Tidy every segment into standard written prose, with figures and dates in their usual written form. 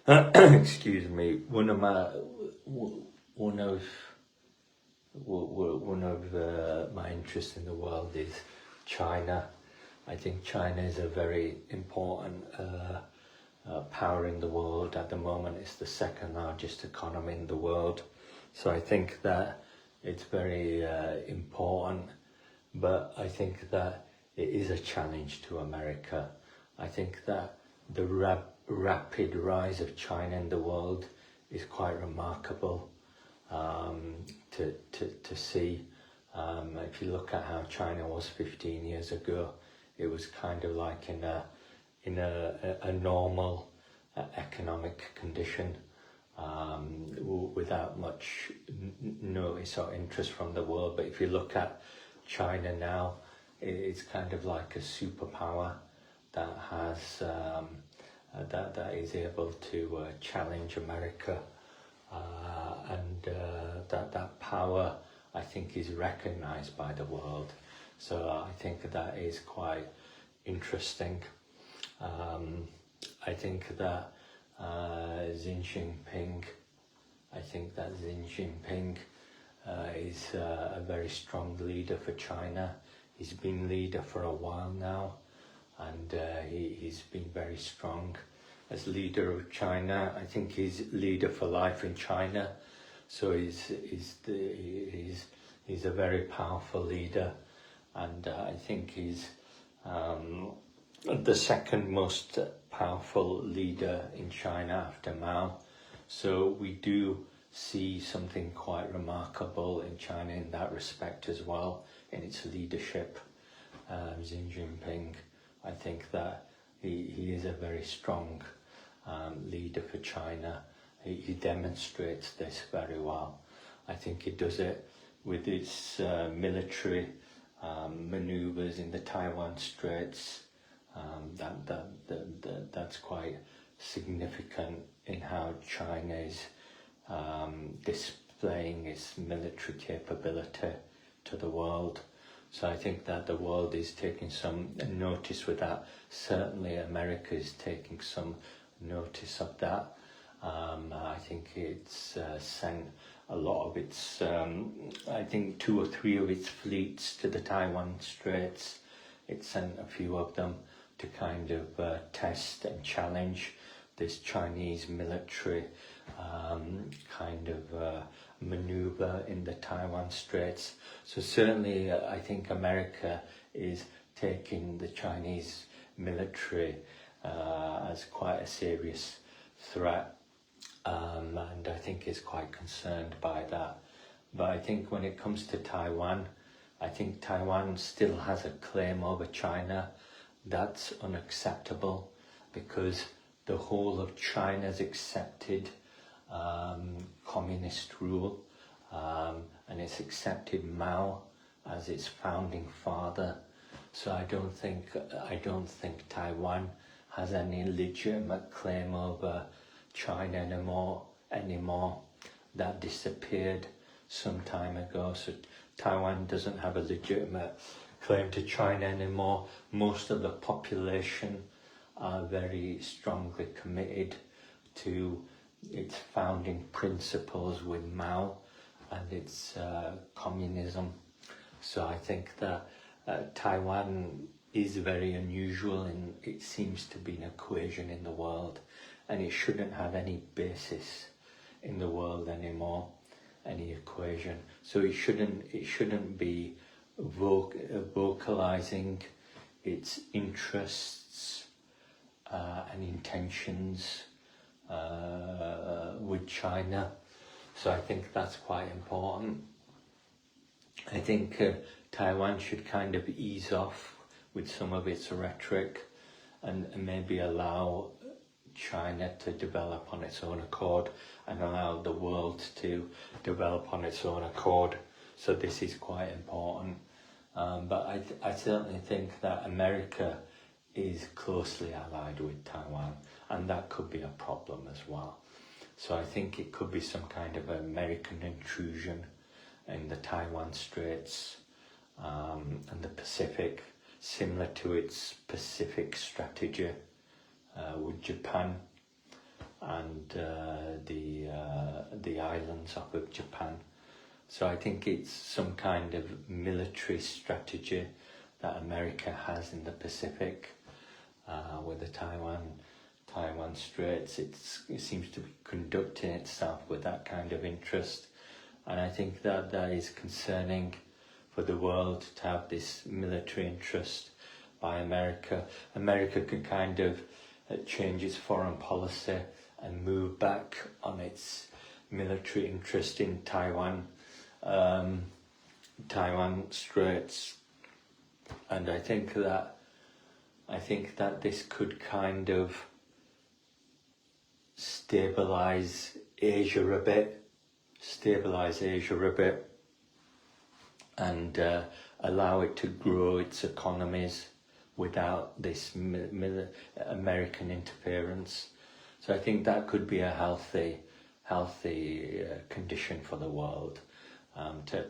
excuse me, one of my interests in the world is China. I think China is a very important power in the world. At the moment, it's the second largest economy in the world. So I think that it's very important, but I think that it is a challenge to America. I think that the rapid rise of China in the world is quite remarkable to see. If you look at how China was 15 years ago, it was kind of like in a normal economic condition, without much notice or interest from the world. But if you look at China now, it's kind of like a superpower that has that is able to challenge America, and that power, I think, is recognized by the world. So I think that is quite interesting. I think that Xi Jinping is a very strong leader for China. He's been leader for a while now, and he's been very strong as leader of China. I think he's leader for life in China, so he's a very powerful leader, and I think he's the second most powerful leader in China after Mao. So we do see something quite remarkable in China in that respect as well, in its leadership. Xi Jinping, I think that he is a very strong leader for China. He demonstrates this very well. I think he does it with its military maneuvers in the Taiwan Straits. That's quite significant in how China is displaying its military capability to the world. So I think that the world is taking some notice with that. Certainly America is taking some notice of that. I think it's sent a lot of its, I think 2 or 3 of its fleets to the Taiwan Straits. It sent a few of them to kind of test and challenge this Chinese military kind of maneuver in the Taiwan Straits. So certainly I think America is taking the Chinese military as quite a serious threat, and I think is quite concerned by that. But I think when it comes to Taiwan, I think Taiwan still has a claim over China. That's unacceptable, because the whole of China has accepted communist rule, and it's accepted Mao as its founding father. So I don't think Taiwan has any legitimate claim over China anymore. That disappeared some time ago. So Taiwan doesn't have a legitimate claim to China anymore. Most of the population are very strongly committed to its founding principles with Mao and its communism. So I think that Taiwan is very unusual, and it seems to be an equation in the world, and it shouldn't have any basis in the world anymore, any equation. So it shouldn't be vocalizing its interests and intentions with China. So I think that's quite important. I think Taiwan should kind of ease off with some of its rhetoric and maybe allow China to develop on its own accord and allow the world to develop on its own accord. So this is quite important. But I certainly think that America is closely allied with Taiwan, and that could be a problem as well. So I think it could be some kind of American intrusion in the Taiwan Straits and the Pacific, similar to its Pacific strategy with Japan and and the islands off of Japan. So I think it's some kind of military strategy that America has in the Pacific with the Taiwan Straits. It seems to be conducting itself with that kind of interest, and I think that is concerning for the world to have this military interest by America. America can kind of change its foreign policy and move back on its military interest in Taiwan Straits, and I think that this could kind of stabilize Asia a bit, and allow it to grow its economies without this American interference. So I think that could be a healthy condition for the world, to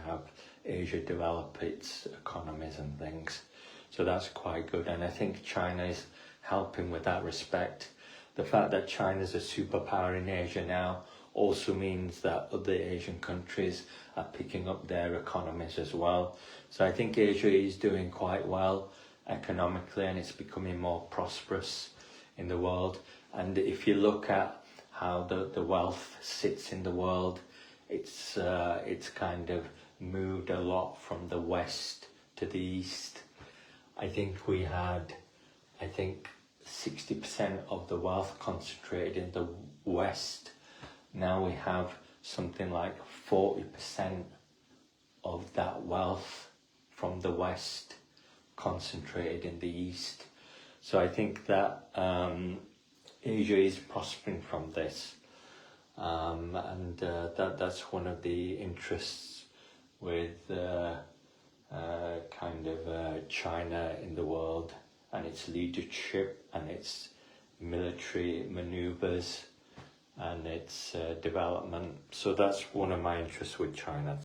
have Asia develop its economies and things. So that's quite good, and I think China is helping with that respect. The fact that China is a superpower in Asia now also means that other Asian countries are picking up their economies as well. So I think Asia is doing quite well economically, and it's becoming more prosperous in the world. And if you look at how the wealth sits in the world, it's kind of moved a lot from the west to the east. I think we had 60% of the wealth concentrated in the west. Now we have something like 40% of that wealth from the west concentrated in the east. So I think that Asia is prospering from this, and that's one of the interests with China in the world, and its leadership and its military maneuvers and its development. So that's one of my interests with China.